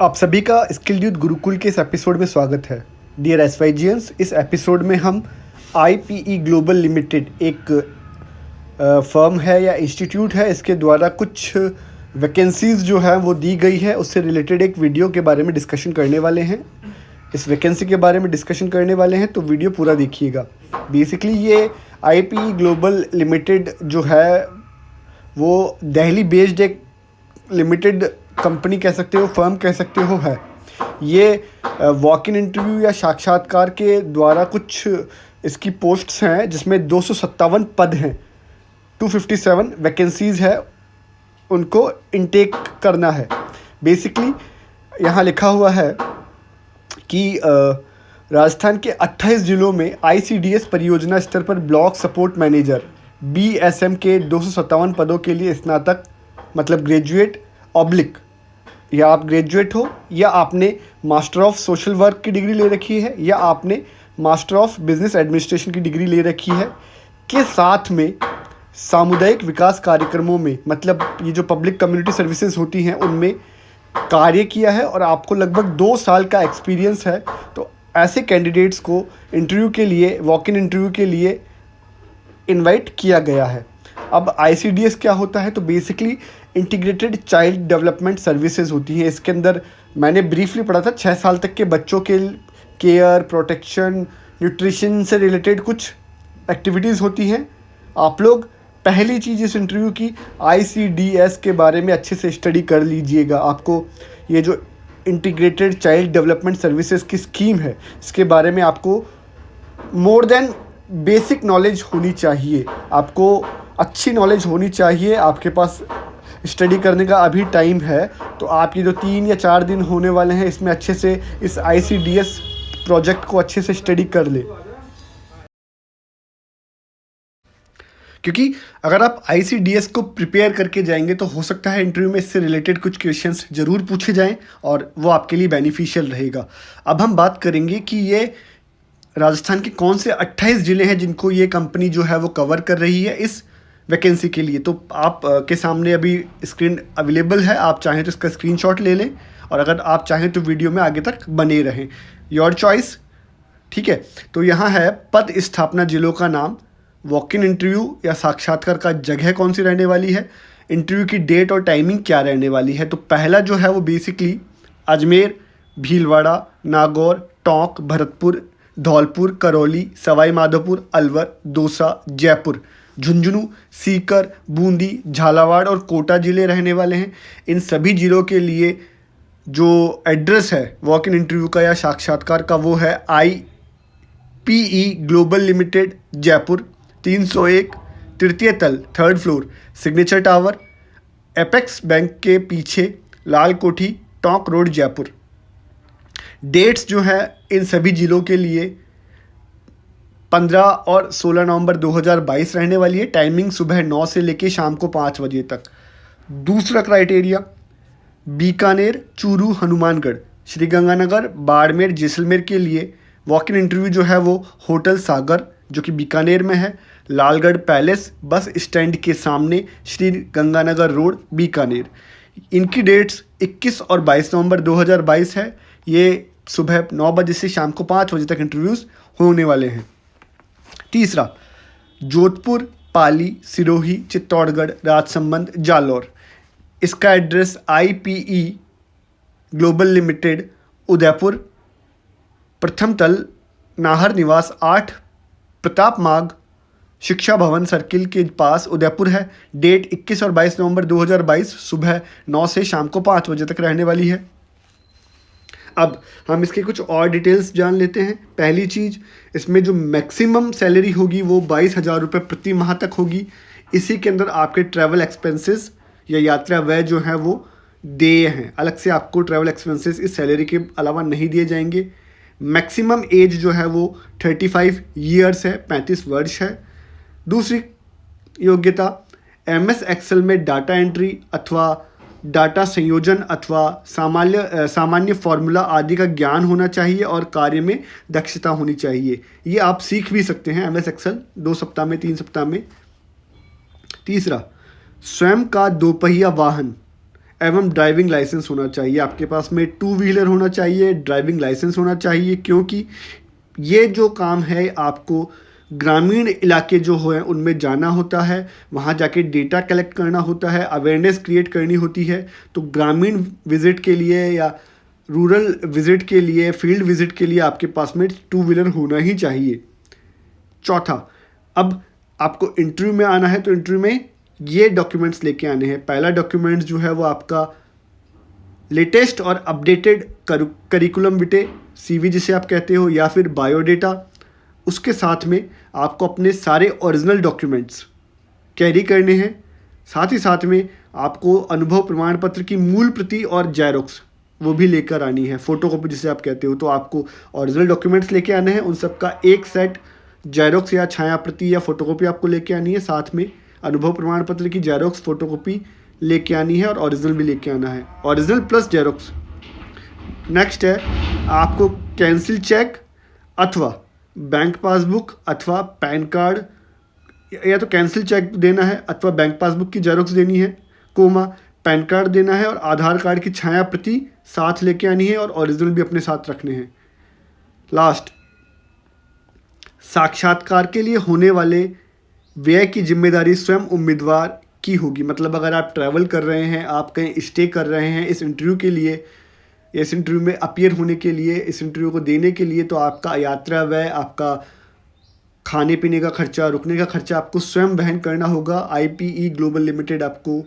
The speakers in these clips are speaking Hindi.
आप सभी का स्किल यूथ गुरुकुल के इस एपिसोड में स्वागत है। डियर एसवाईजियंस, इस एपिसोड में हम IPE ग्लोबल लिमिटेड एक फर्म है या इंस्टीट्यूट है, इसके द्वारा कुछ वैकेंसीज़ जो है वो दी गई है, उससे रिलेटेड एक वीडियो के बारे में डिस्कशन करने वाले हैं। इस वैकेंसी के बारे में डिस्कशन करने वाले हैं, तो वीडियो पूरा देखिएगा। बेसिकली ये IPE ग्लोबल लिमिटेड जो है वो दिल्ली बेस्ड एक लिमिटेड कंपनी कह सकते हो, फर्म कह सकते हो है। ये वॉक इन इंटरव्यू या साक्षात्कार के द्वारा कुछ इसकी पोस्ट्स हैं, जिसमें 257 पद हैं, 257 वैकेंसीज़ है, उनको इनटेक करना है। बेसिकली यहाँ लिखा हुआ है कि राजस्थान के 28 जिलों में ICDS परियोजना स्तर पर ब्लॉक सपोर्ट मैनेजर BSM के 257 पदों के लिए स्नातक मतलब ग्रेजुएट ऑब्लिक, या आप ग्रेजुएट हो, या आपने मास्टर ऑफ सोशल वर्क की डिग्री ले रखी है, या आपने मास्टर ऑफ बिजनेस एडमिनिस्ट्रेशन की डिग्री ले रखी है, के साथ में सामुदायिक विकास कार्यक्रमों में, मतलब ये जो पब्लिक कम्युनिटी सर्विसेज होती हैं उनमें कार्य किया है और आपको लगभग 2 साल का एक्सपीरियंस है। तो ऐसे कैंडिडेट्स को इंटरव्यू के लिए, वॉक इन इंटरव्यू के लिए इनवाइट किया गया है। अब ICDS क्या होता है? तो basically integrated child development services होती हैं। इसके अंदर मैंने ब्रीफली पढ़ा था, 6 साल तक के बच्चों के केयर, प्रोटेक्शन, न्यूट्रिशन से रिलेटेड कुछ एक्टिविटीज़ होती हैं। आप लोग पहली चीज़ इस इंटरव्यू की ICDS के बारे में अच्छे से स्टडी कर लीजिएगा। आपको ये जो इंटीग्रेटेड चाइल्ड डेवलपमेंट सर्विसेज की स्कीम है, इसके बारे में आपको मोर देन बेसिक नॉलेज होनी चाहिए, आपको अच्छी नॉलेज होनी चाहिए। आपके पास स्टडी करने का अभी टाइम है, तो आप ये जो 3 या 4 दिन होने वाले हैं, इसमें अच्छे से इस ICDS प्रोजेक्ट को अच्छे से स्टडी कर ले। क्योंकि अगर आप ICDS को प्रिपेयर करके जाएंगे तो हो सकता है इंटरव्यू में इससे रिलेटेड कुछ क्वेश्चंस ज़रूर पूछे जाएं और वो आपके लिए बेनिफिशियल रहेगा। अब हम बात करेंगे कि ये राजस्थान के कौन से 28 ज़िले हैं जिनको ये कंपनी जो है वो कवर कर रही है इस वैकेंसी के लिए। तो आप के सामने अभी स्क्रीन अवेलेबल है, आप चाहें तो इसका स्क्रीनशॉट ले लें, और अगर आप चाहें तो वीडियो में आगे तक बने रहें, योर चॉइस। ठीक है, तो यहाँ है पद स्थापना, जिलों का नाम, वॉक इन इंटरव्यू या साक्षात्कार का जगह कौन सी रहने वाली है, इंटरव्यू की डेट और टाइमिंग क्या रहने वाली है। तो पहला जो है वो बेसिकली अजमेर, भीलवाड़ा, नागौर, टोंक, भरतपुर, धौलपुर, करौली, सवाई माधोपुर, अलवर, दौसा, जयपुर, झुंझुनू, सीकर, बूंदी, झालावाड़ और कोटा ज़िले रहने वाले हैं। इन सभी ज़िलों के लिए जो एड्रेस है वॉक इन इंटरव्यू का या साक्षात्कार का, वो है IPE ग्लोबल लिमिटेड, जयपुर, 301, तृतीय तल, 3rd floor, signature tower, apex bank के पीछे, लाल कोठी, टोंक रोड, जयपुर। डेट्स जो है इन सभी ज़िलों के लिए 15 और 16 नवंबर 2022 रहने वाली है। टाइमिंग सुबह 9 से लेकर शाम को 5 बजे तक। दूसरा क्राइटेरिया, बीकानेर, चूरू, हनुमानगढ़, श्रीगंगानगर, बाड़मेर, जैसलमेर के लिए वॉक इन इंटरव्यू जो है वो होटल सागर जो कि बीकानेर में है, लालगढ़ पैलेस बस स्टैंड के सामने, श्री गंगानगर रोड, बीकानेर। इनकी डेट्स 21 और 22 नवंबर 2022 है। ये सुबह 9 बजे से शाम को 5 बजे तक इंटरव्यूज़ होने वाले हैं। तीसरा, जोधपुर, पाली, सिरोही, चित्तौड़गढ़, राजसमंद, जालौर। इसका address IPE global limited, Udaipur, प्रथम तल, नाहर निवास 8, प्रताप मार्ग, शिक्षा भवन सर्किल के पास, उदयपुर है। डेट 21 और 22 नवंबर 2022 सुबह 9 से शाम को 5 बजे तक रहने वाली है। अब हम इसके कुछ और डिटेल्स जान लेते हैं। पहली चीज़, इसमें जो मैक्सिमम सैलरी होगी वो 22,000 रुपये प्रति माह तक होगी। इसी के अंदर आपके ट्रैवल एक्सपेंसेस या यात्रा व्यय जो हैं वो देय हैं, अलग से आपको ट्रैवल एक्सपेंसेस इस सैलरी के अलावा नहीं दिए जाएंगे। मैक्सिमम एज जो है वो 35 ईयर्स है, 35 वर्ष है। दूसरी योग्यता, MS एक्सेल में डाटा एंट्री अथवा डाटा संयोजन अथवा सामान्य फार्मूला आदि का ज्ञान होना चाहिए और कार्य में दक्षता होनी चाहिए। ये आप सीख भी सकते हैं MS एक्सेल 2 सप्ताह में, 3 सप्ताह में। तीसरा, स्वयं का 2 पहिया वाहन एवं ड्राइविंग लाइसेंस होना चाहिए। आपके पास में 2 व्हीलर होना चाहिए, ड्राइविंग लाइसेंस होना चाहिए, क्योंकि ये जो काम है आपको ग्रामीण इलाके जो हैं उनमें जाना होता है, वहाँ जाके डेटा कलेक्ट करना होता है, अवेयरनेस क्रिएट करनी होती है। तो ग्रामीण विज़िट के लिए या रूरल विज़िट के लिए, फील्ड विज़िट के लिए आपके पास में 2 व्हीलर होना ही चाहिए। चौथा, अब आपको इंटरव्यू में आना है तो इंटरव्यू में ये डॉक्यूमेंट्स लेके आने हैं। पहला डॉक्यूमेंट्स जो है वो आपका लेटेस्ट और अपडेटेड करिकुलम विटे, CV जिसे आप कहते हो, या फिर बायोडेटा। उसके साथ में आपको अपने सारे ओरिजिनल डॉक्यूमेंट्स कैरी करने हैं। साथ ही साथ में आपको अनुभव प्रमाण पत्र की मूल प्रति और जेरोक्स वो भी लेकर आनी है, फोटोकॉपी जिसे आप कहते हो। तो आपको ओरिजिनल डॉक्यूमेंट्स लेके आने हैं, उन सब का एक सेट जेरोक्स या छाया प्रति या फोटोकॉपी आपको लेके आनी है। साथ में अनुभव प्रमाण पत्र की जेरोक्स, फोटोकॉपी लेके आनी है और ओरिजिनल भी लेके आना है, ओरिजिनल प्लस जेरोक्स। नेक्स्ट है आपको कैंसिल चेक अथवा बैंक पासबुक अथवा पैन कार्ड, या तो कैंसिल चेक देना है अथवा बैंक पासबुक की जेरोक्स देनी है, पैन कार्ड देना है और आधार कार्ड की छाया प्रति साथ लेके आनी है और ओरिजिनल भी अपने साथ रखने हैं। लास्ट, साक्षात्कार के लिए होने वाले व्यय की जिम्मेदारी स्वयं उम्मीदवार की होगी। मतलब अगर आप ट्रैवल कर रहे हैं, आप कहीं स्टे कर रहे हैं इस इंटरव्यू के लिए, इस इंटरव्यू में अपीयर होने के लिए, इस इंटरव्यू को देने के लिए, तो आपका यात्रा व्यय, आपका खाने पीने का खर्चा, रुकने का खर्चा आपको स्वयं वहन करना होगा। IPE ग्लोबल लिमिटेड आपको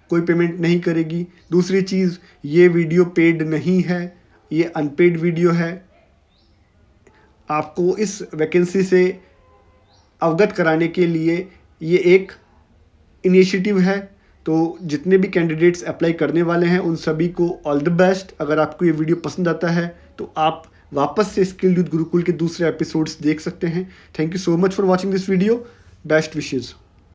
कोई पेमेंट नहीं करेगी। दूसरी चीज़, ये वीडियो पेड नहीं है, ये अनपेड वीडियो है। आपको इस वैकेंसी से अवगत कराने के लिए ये एक इनिशिएटिव है। तो जितने भी कैंडिडेट्स अप्लाई करने वाले हैं उन सभी को ऑल द बेस्ट। अगर आपको ये वीडियो पसंद आता है तो आप वापस से स्किल्ड यूथ गुरुकुल के दूसरे एपिसोड्स देख सकते हैं। Thank you so much for watching this video. Best wishes.